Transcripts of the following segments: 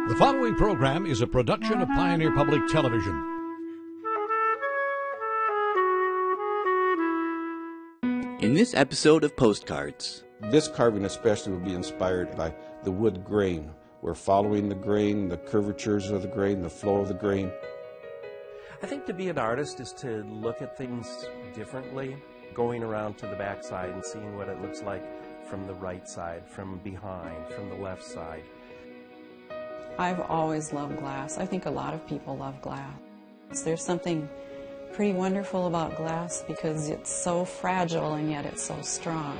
The following program is a production of Pioneer Public Television. In this episode of Postcards. This carving especially will be inspired by the wood grain. We're following the grain, the curvatures of the grain, the flow of the grain. I think to be an artist is to look at things differently, going around to the back side and seeing what it looks like from the right side, from behind, from the left side. I've always loved glass. I think a lot of people love glass. There's something pretty wonderful about glass because it's so fragile and yet it's so strong.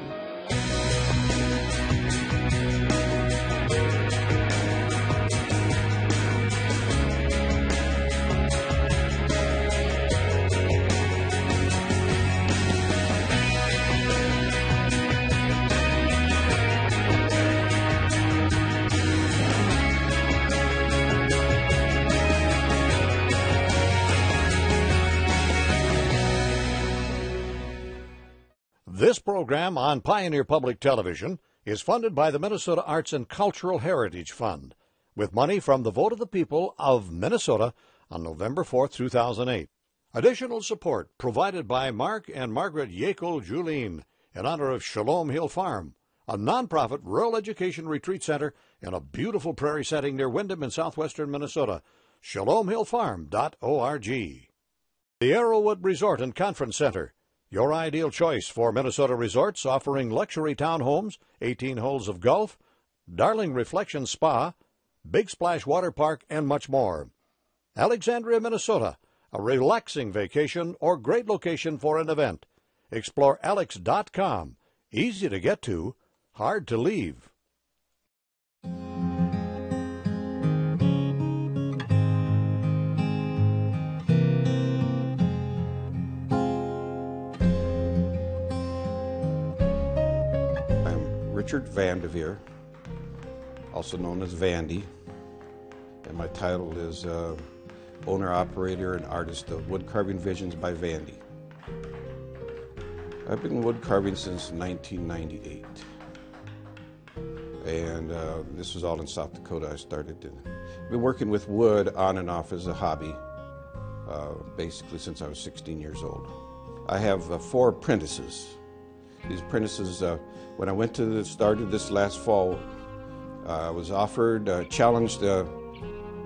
This program on Pioneer Public Television is funded by the Minnesota Arts and Cultural Heritage Fund, with money from the vote of the people of Minnesota on November 4, 2008. Additional support provided by Mark and Margaret Yekel Julien in honor of Shalom Hill Farm, a nonprofit rural education retreat center in a beautiful prairie setting near Windham in southwestern Minnesota. ShalomHillFarm.org. The Arrowwood Resort and Conference Center, your ideal choice for Minnesota resorts offering luxury townhomes, 18 holes of golf, Darling Reflection Spa, Big Splash Water Park, and much more. Alexandria, Minnesota, a relaxing vacation or great location for an event. Explore alex.com. Easy to get to, hard to leave. Richard Vandeveer, also known as Vandy, and my title is owner, operator, and artist of Wood Carving Visions by Vandy. I've been wood carving since 1998, and this was all in South Dakota. I've been working with wood on and off as a hobby, basically since I was 16 years old. I have 4 apprentices. These apprentices, when I went to started this last fall, I was offered, challenged that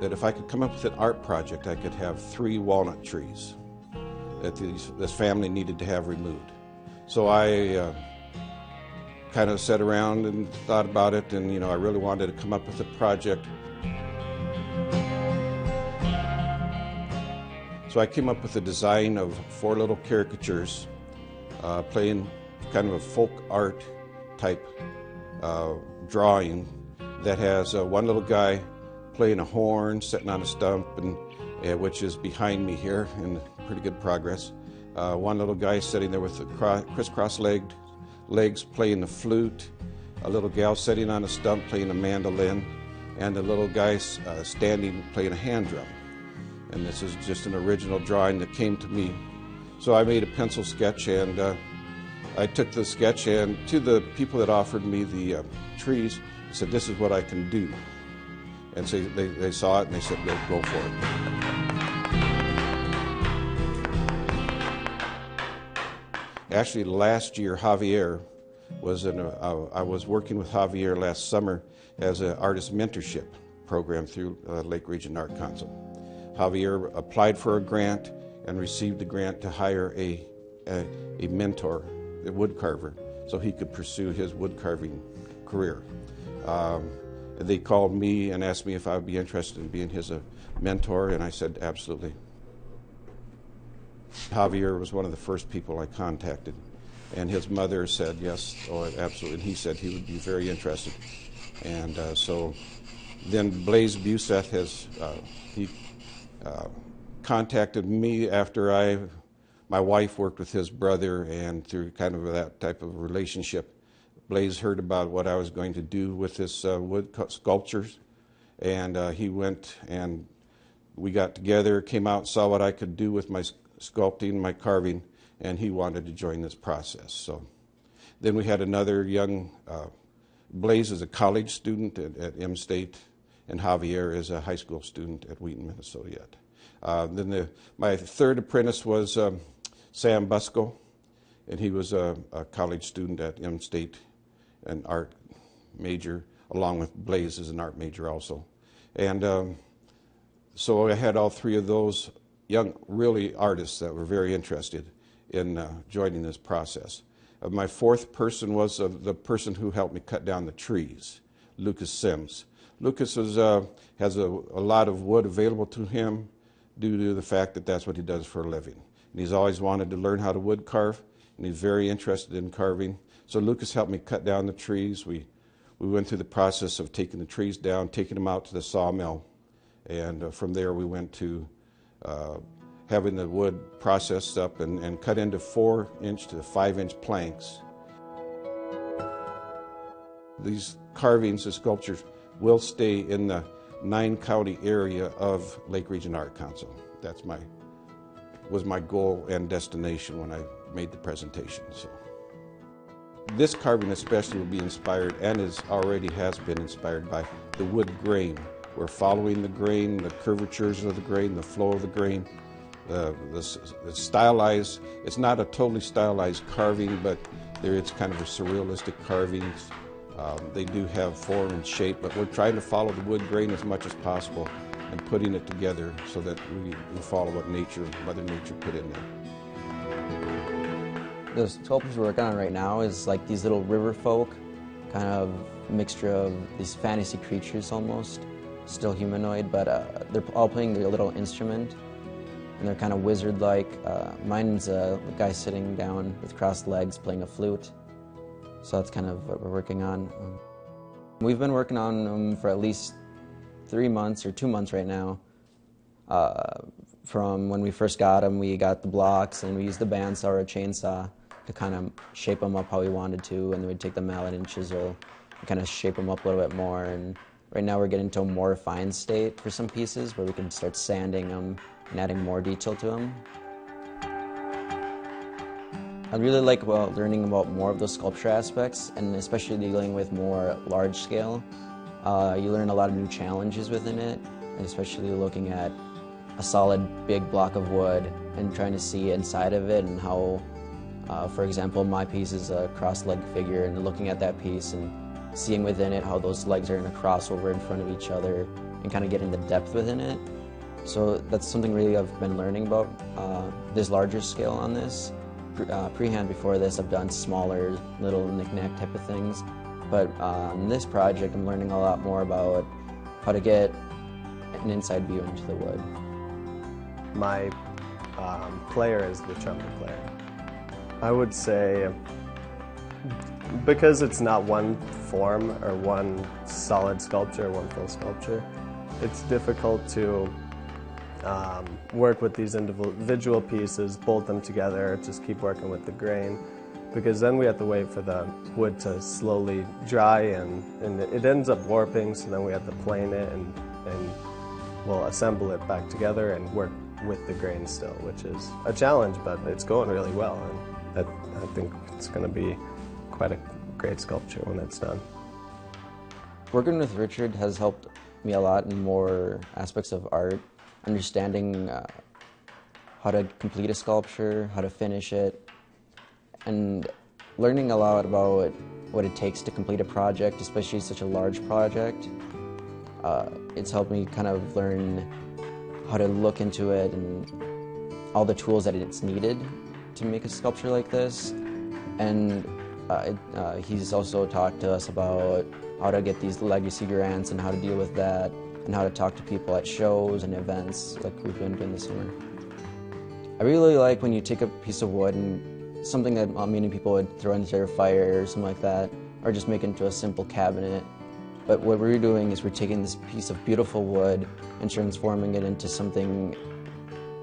if I could come up with an art project, I could have 3 walnut trees that this family needed to have removed. So I kind of sat around and thought about it, and I really wanted to come up with a project. So I came up with a design of 4 little caricatures, playing kind of a folk art type drawing that has one little guy playing a horn, sitting on a stump, and which is behind me here in pretty good progress. One little guy sitting there with the crisscross legs playing the flute, a little gal sitting on a stump playing a mandolin, and a little guy standing playing a hand drum. And this is just an original drawing that came to me. So I made a pencil sketch, and I took the sketch and to the people that offered me the trees, I said, "This is what I can do." And so they saw it and they said, "Go for it." Actually, last year, Javier was I was working with Javier last summer as an artist mentorship program through Lake Region Art Council. Javier applied for a grant and received the grant to hire a mentor, a wood carver, so he could pursue his wood carving career. They called me and asked me if I would be interested in being his mentor, and I said absolutely. Javier was one of the first people I contacted, and his mother said yes, absolutely, and he said he would be very interested. And so then Blaise Buseth contacted me after my wife worked with his brother, and through kind of that type of relationship, Blaise heard about what I was going to do with this wood sculptures, and he went and we got together, came out, saw what I could do with my sculpting, my carving, and he wanted to join this process. So then we had another young, Blaise is a college student at M State, and Javier is a high school student at Wheaton, Minnesota yet. Then my third apprentice was Sam Busco, and he was a college student at M State, an art major, along with Blaze as an art major also. And so I had all three of those young, really artists that were very interested in joining this process. My fourth person was the person who helped me cut down the trees, Lucas Sims. Lucas has a lot of wood available to him due to the fact that that's what he does for a living. And he's always wanted to learn how to wood carve, and he's very interested in carving. So Lucas helped me cut down the trees. We went through the process of taking the trees down, taking them out to the sawmill, and from there we went to having the wood processed up and cut into 4-inch to 5-inch planks. These carvings, the sculptures, will stay in the 9-county area of Lake Region Art Council. That was my goal and destination when I made the presentation. So this carving especially will be inspired, and already has been inspired by the wood grain. We're following the grain, the curvatures of the grain, the flow of the grain. The stylized, it's not a totally stylized carving, but it's kind of a surrealistic carvings. They do have form and shape, but we're trying to follow the wood grain as much as possible and putting it together so that we follow what Mother Nature put in there. The sculptures we're working on right now is like these little river folk, kind of mixture of these fantasy creatures almost, still humanoid, but they're all playing their little instrument. And they're kind of wizard-like. Mine's a guy sitting down with crossed legs playing a flute. So that's kind of what we're working on. We've been working on them for at least 3 months or 2 months right now. From when we first got them, we got the blocks and we used the bandsaw or a chainsaw to kind of shape them up how we wanted to, and then we'd take the mallet and chisel and kind of shape them up a little bit more. And right now we're getting to a more refined state for some pieces where we can start sanding them and adding more detail to them. I really like learning about more of those sculpture aspects, and especially dealing with more large scale. You learn a lot of new challenges within it, and especially looking at a solid big block of wood and trying to see inside of it, and how, for example, my piece is a cross-legged figure, and looking at that piece and seeing within it how those legs are in a crossover in front of each other and kind of getting the depth within it. So that's something really I've been learning about this larger scale on this. Pre-hand before this, I've done smaller little knick-knack type of things. But on this project, I'm learning a lot more about how to get an inside view into the wood. My player is the trumpet player. I would say, because it's not one form or one solid sculpture, one full sculpture, it's difficult to work with these individual pieces, bolt them together, just keep working with the grain, because then we have to wait for the wood to slowly dry and it ends up warping, so then we have to plane it and we'll assemble it back together and work with the grain still, which is a challenge, but it's going really well, and I think it's going to be quite a great sculpture when it's done. Working with Richard has helped me a lot in more aspects of art, understanding how to complete a sculpture, how to finish it, and learning a lot about what it takes to complete a project, especially such a large project. It's helped me kind of learn how to look into it and all the tools that it's needed to make a sculpture like this. And he's also talked to us about how to get these legacy grants and how to deal with that, and how to talk to people at shows and events like we've been doing this summer. I really like when you take a piece of wood and something that many people would throw into their fire or something like that, or just make it into a simple cabinet. But what we're doing is we're taking this piece of beautiful wood and transforming it into something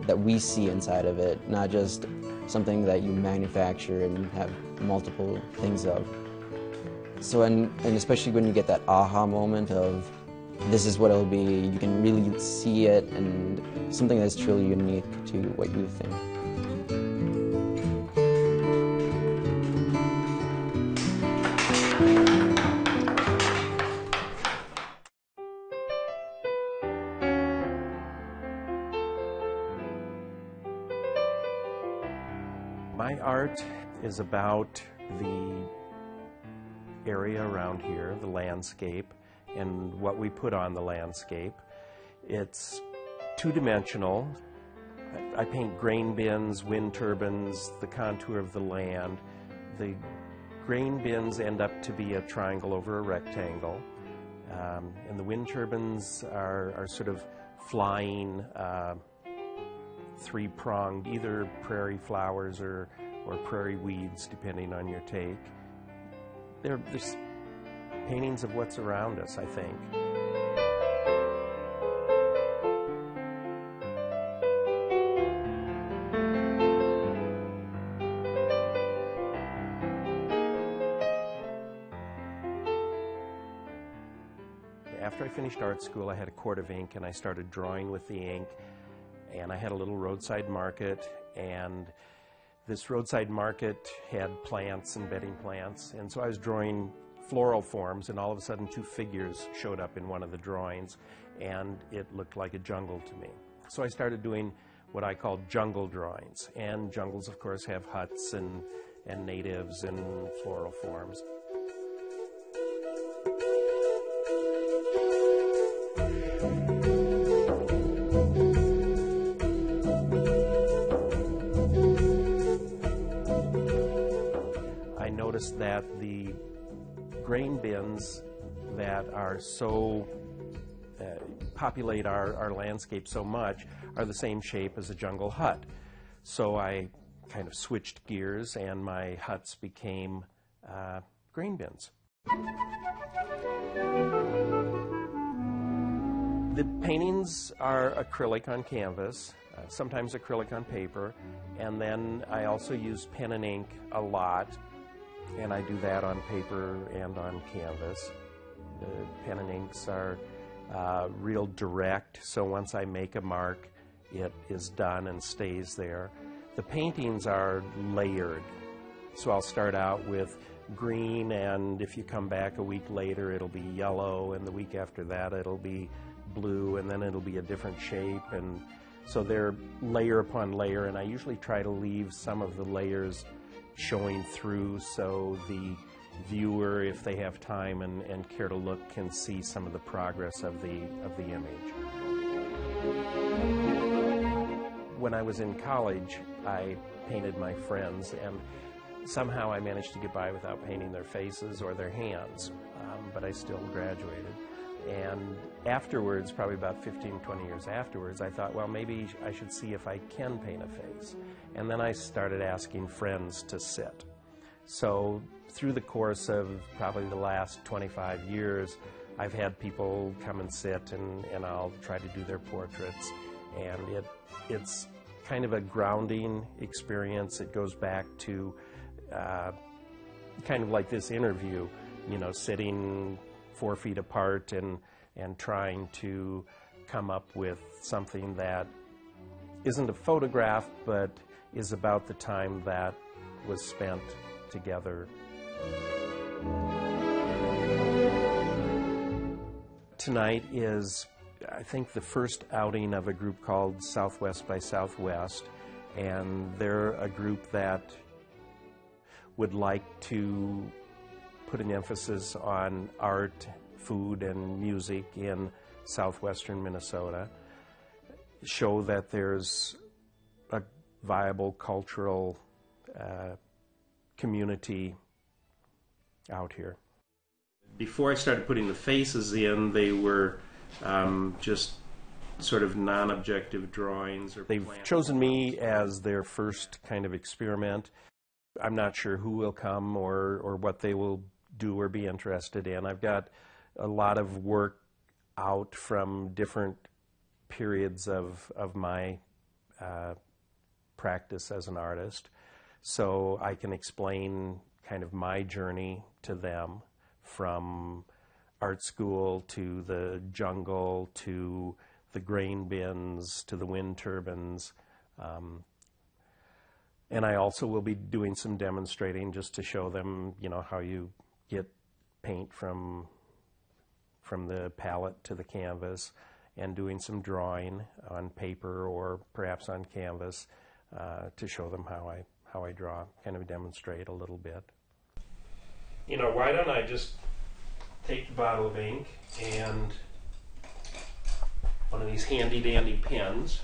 that we see inside of it, not just something that you manufacture and have multiple things of. So, and especially when you get that aha moment of, this is what it'll be, you can really see it, and something that's truly unique to what you think. My art is about the area around here, the landscape, and what we put on the landscape. It's two-dimensional. I paint grain bins, wind turbines, the contour of the land. The grain bins end up to be a triangle over a rectangle. And the wind turbines are sort of flying three-pronged, either prairie flowers or prairie weeds, depending on your take. They're just paintings of what's around us, I think. After I finished art school, I had a quart of ink and I started drawing with the ink. And I had a little roadside market, and this roadside market had plants and bedding plants. And so I was drawing floral forms, and all of a sudden 2 figures showed up in one of the drawings, and it looked like a jungle to me. So I started doing what I call jungle drawings. And jungles, of course, have huts and natives and floral forms. I noticed that the grain bins that are so populate our landscape so much are the same shape as a jungle hut. So I kind of switched gears, and my huts became grain bins. The paintings are acrylic on canvas, sometimes acrylic on paper, and then I also use pen and ink a lot, and I do that on paper and on canvas. The pen and inks are real direct, so once I make a mark, it is done and stays there. The paintings are layered, so I'll start out with green, and if you come back a week later, it'll be yellow, and the week after that, it'll be blue, and then it'll be a different shape. And so they're layer upon layer, and I usually try to leave some of the layers showing through so the viewer, if they have time and care to look, can see some of the progress of the image. When I was in college, I painted my friends, and somehow I managed to get by without painting their faces or their hands, but I still graduated. And afterwards, probably about 15, 20 years afterwards, I thought, well, maybe I should see if I can paint a face. And then I started asking friends to sit. So through the course of probably the last 25 years, I've had people come and sit, and I'll try to do their portraits. And it's kind of a grounding experience. It goes back to kind of like this interview, you know, sitting 4 feet apart and trying to come up with something that isn't a photograph, but is about the time that was spent together. Tonight is, I think, the first outing of a group called Southwest by Southwest, and they're a group that would like to put an emphasis on art, food, and music in southwestern Minnesota, show that there's a viable cultural community out here. Before I started putting the faces in, they were just sort of non-objective drawings. They've chosen me as their first kind of experiment. I'm not sure who will come or what they will do or be interested in. I've got a lot of work out from different periods of my practice as an artist, so I can explain kind of my journey to them, from art school to the jungle to the grain bins to the wind turbines. And I also will be doing some demonstrating just to show them, you know, how you get paint from the palette to the canvas, and doing some drawing on paper or perhaps on canvas to show them how how I draw, kind of demonstrate a little bit. You know, why don't I just take the bottle of ink and one of these handy dandy pens,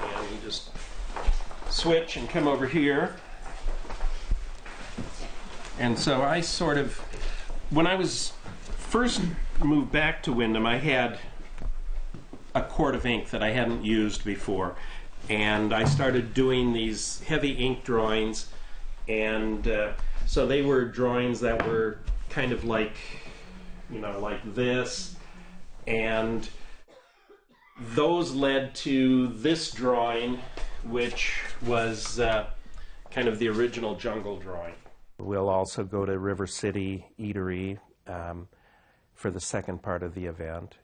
and you just switch and come over here. And so I sort of, when I was first moved back to Windham, I had a quart of ink that I hadn't used before, and I started doing these heavy ink drawings, and so they were drawings that were kind of like, you know, like this, and those led to this drawing, which was kind of the original jungle drawing. We'll also go to River City Eatery for the second part of the event.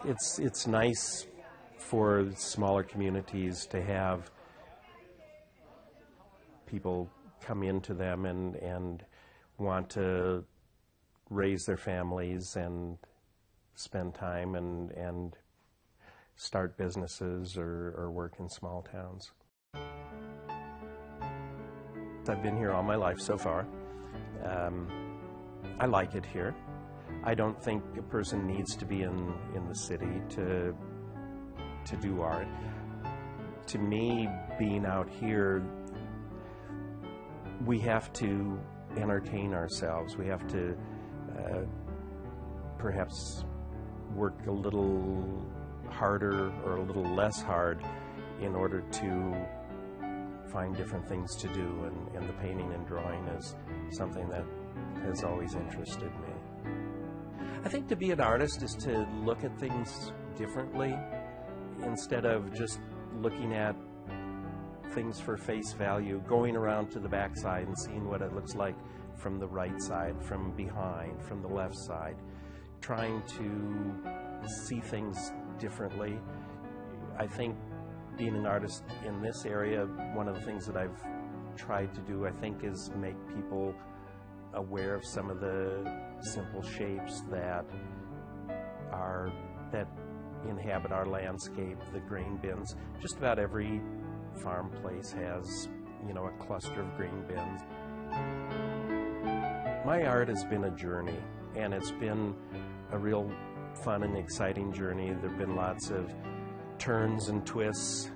It's nice for smaller communities to have people come into them and want to raise their families and spend time and start businesses or work in small towns. I've been here all my life so far. I like it here. I don't think a person needs to be in the city to do art. To me, being out here, we have to entertain ourselves. We have to perhaps work a little harder or a little less hard in order to find different things to do, and the painting and drawing is something that has always interested me. I think to be an artist is to look at things differently instead of just looking at things for face value, going around to the back side and seeing what it looks like from the right side, from behind, from the left side, trying to see things differently. I think being an artist in this area, one of the things that I've tried to do, I think, is make people aware of some of the simple shapes that inhabit our landscape, the grain bins. Just about every farm place has, you know, a cluster of grain bins. My art has been a journey, and it's been a real fun and exciting journey. There have been lots of turns and twists.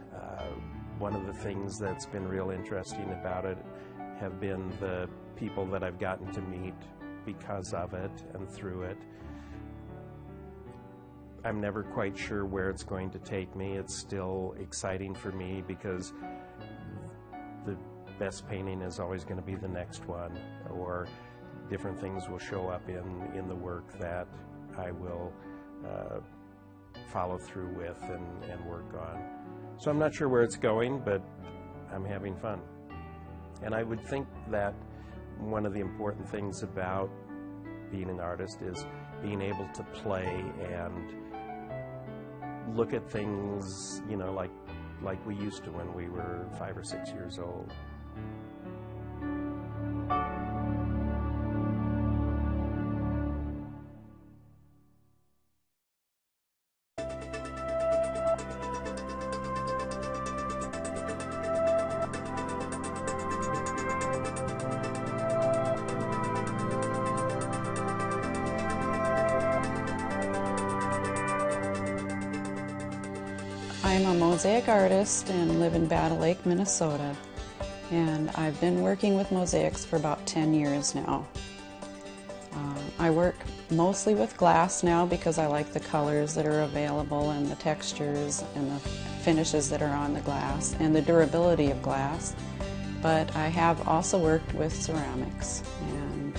One of the things that's been real interesting about it have been the people that I've gotten to meet because of it and through it. I'm never quite sure where it's going to take me. It's still exciting for me because the best painting is always going to be the next one, or different things will show up in the work that I will follow through with and work on. So I'm not sure where it's going, but I'm having fun. And I would think that one of the important things about being an artist is being able to play and look at things, you know, like we used to when we were 5 or 6 years old. I'm a mosaic artist and live in Battle Lake, Minnesota, and I've been working with mosaics for about 10 years now. I work mostly with glass now because I like the colors that are available and the textures and the finishes that are on the glass and the durability of glass, but I have also worked with ceramics and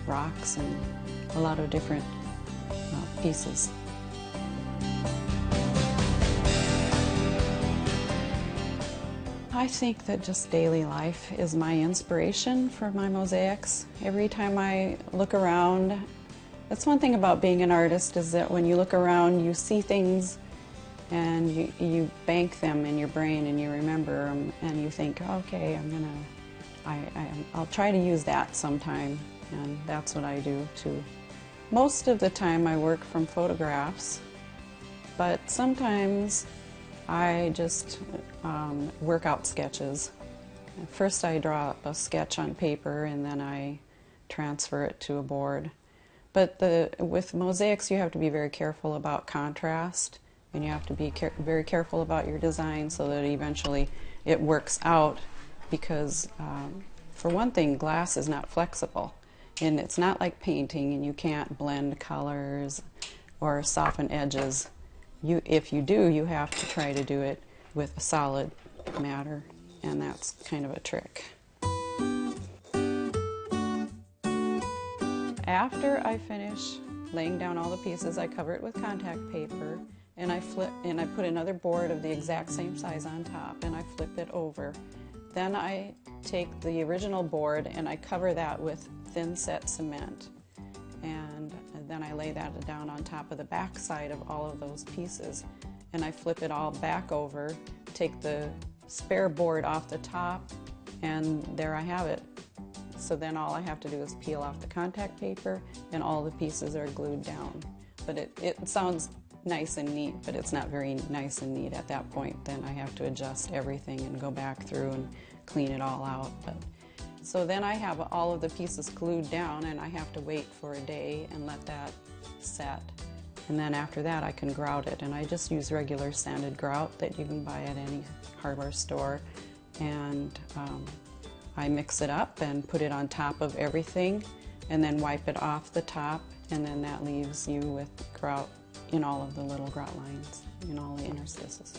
rocks and a lot of different pieces. I think that just daily life is my inspiration for my mosaics. Every time I look around, that's one thing about being an artist, is that when you look around you see things and you bank them in your brain and you remember them and you think, okay, I'll try to use that sometime, and that's what I do too. Most of the time I work from photographs, but sometimes I just work out sketches. First I draw up a sketch on paper and then I transfer it to a board. But with mosaics you have to be very careful about contrast, and you have to be very careful about your design so that eventually it works out, because for one thing, glass is not flexible, and it's not like painting, and you can't blend colors or soften edges. If you do, you have to try to do it with a solid matter, and that's kind of a trick. After I finish laying down all the pieces, I cover it with contact paper, and I put another board of the exact same size on top, and I flip it over. Then I take the original board and I cover that with thin set cement, and then I lay that down on top of the back side of all of those pieces, and I flip it all back over, take the spare board off the top, and there I have it. So then all I have to do is peel off the contact paper and all the pieces are glued down. But it sounds nice and neat, but it's not very nice and neat at that point. Then I have to adjust everything and go back through and clean it all out. So then I have all of the pieces glued down, and I have to wait for a day and let that set. And then after that I can grout it, and I just use regular sanded grout that you can buy at any hardware store. And I mix it up and put it on top of everything, and then wipe it off the top, and then that leaves you with grout in all of the little grout lines, in all the interstices.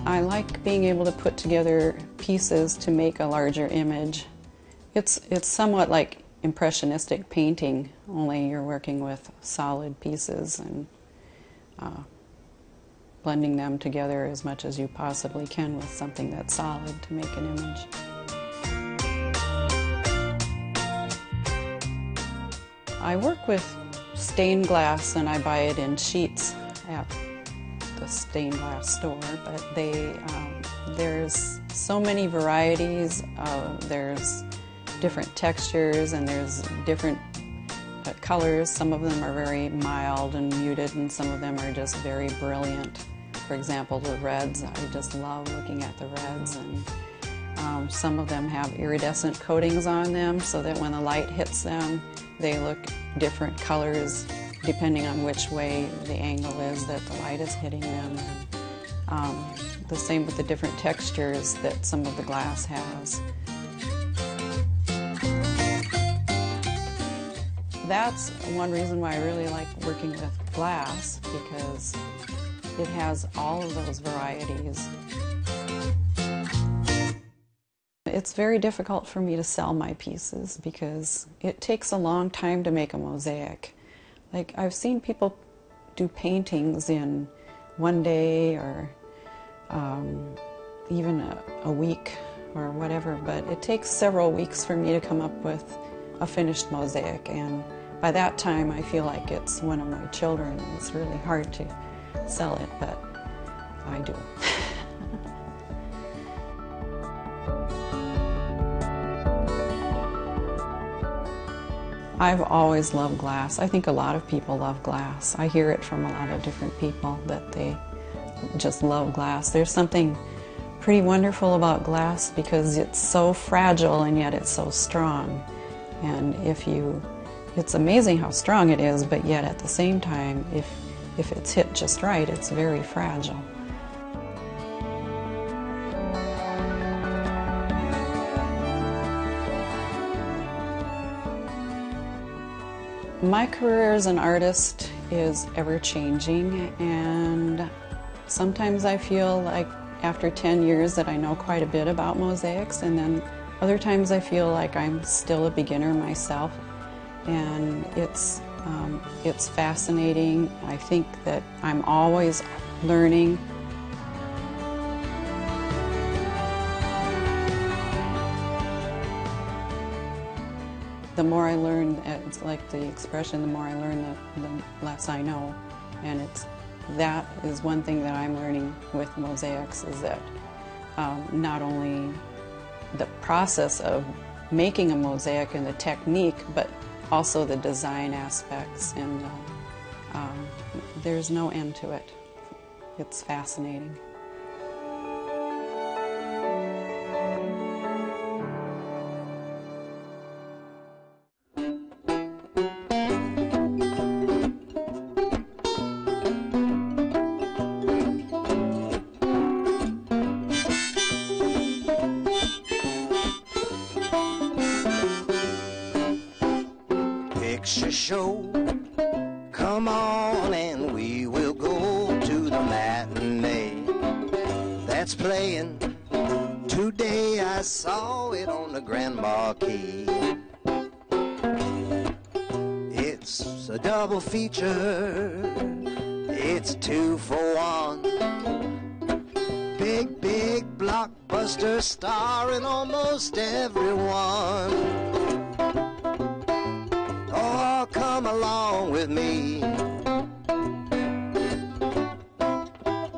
I like being able to put together pieces to make a larger image. It's somewhat like impressionistic painting, only you're working with solid pieces and blending them together as much as you possibly can with something that's solid to make an image. I work with stained glass, and I buy it in sheets at the stained glass store, but there's so many varieties. There's different textures, and there's different colors. Some of them are very mild and muted, and some of them are just very brilliant. For example, the reds, I just love looking at the reds, and some of them have iridescent coatings on them so that when the light hits them, they look different colors depending on which way the angle is that the light is hitting them. And, the same with the different textures that some of the glass has. That's one reason why I really like working with glass, because it has all of those varieties. It's very difficult for me to sell my pieces because it takes a long time to make a mosaic. Like, I've seen people do paintings in one day or even a week or whatever, but it takes several weeks for me to come up with a finished mosaic, and by that time I feel like it's one of my children. It's really hard to sell it, but I do. I've always loved glass. I think a lot of people love glass. I hear it from a lot of different people that they just love glass. There's something pretty wonderful about glass because it's so fragile and yet it's so strong. And it's amazing how strong it is, but yet at the same time, if it's hit just right, it's very fragile. My career as an artist is ever-changing, and sometimes I feel like after 10 years that I know quite a bit about mosaics, and then other times I feel like I'm still a beginner myself, and it's fascinating. I think that I'm always learning. The more I learn, it's like the expression, the more I learn, the less I know. And that is one thing that I'm learning with mosaics, is that not only the process of making a mosaic and the technique, but also the design aspects, and there's no end to it. It's fascinating. Picture show, come on and we will go to the matinee that's playing today. I saw it on the Grand Marquis. It's a double feature, it's a 2-for-1. Big blockbuster starring almost everyone. Oh, come along with me.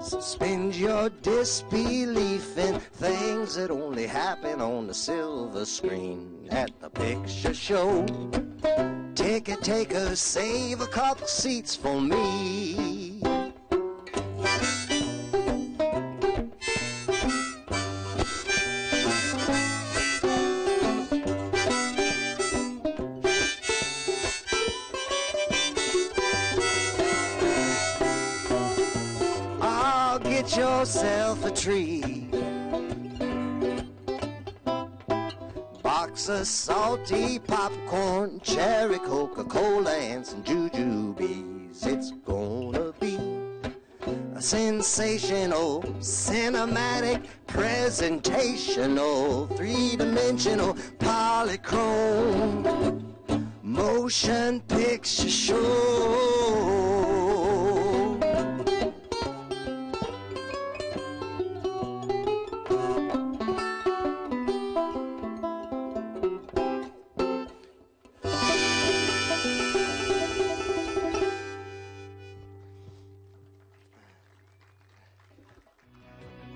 Suspend your disbelief in things that only happen on the silver screen at the picture show. Ticket takers, save a couple seats for me. Get yourself a treat, box of salty popcorn, cherry Coca-Cola, and some jujubes. It's gonna be a sensational, cinematic, presentational, three-dimensional, polychrome motion picture show.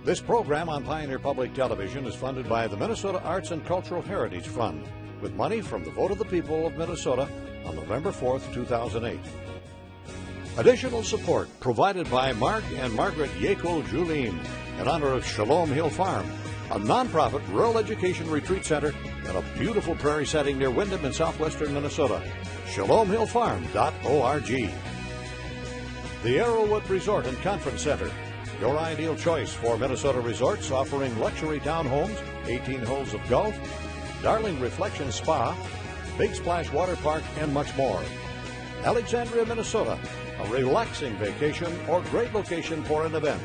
This program on Pioneer Public Television is funded by the Minnesota Arts and Cultural Heritage Fund, with money from the vote of the people of Minnesota on November 4th, 2008. Additional support provided by Mark and Margaret Yackel-Julien in honor of Shalom Hill Farm, a nonprofit rural education retreat center in a beautiful prairie setting near Windham in southwestern Minnesota. ShalomHillFarm.org. The Arrowwood Resort and Conference Center, your ideal choice for Minnesota resorts offering luxury townhomes, 18 holes of golf, Darling Reflection Spa, Big Splash Water Park, and much more. Alexandria, Minnesota, a relaxing vacation or great location for an event.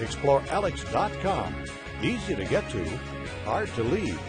Explore Alex.com. Easy to get to, hard to leave.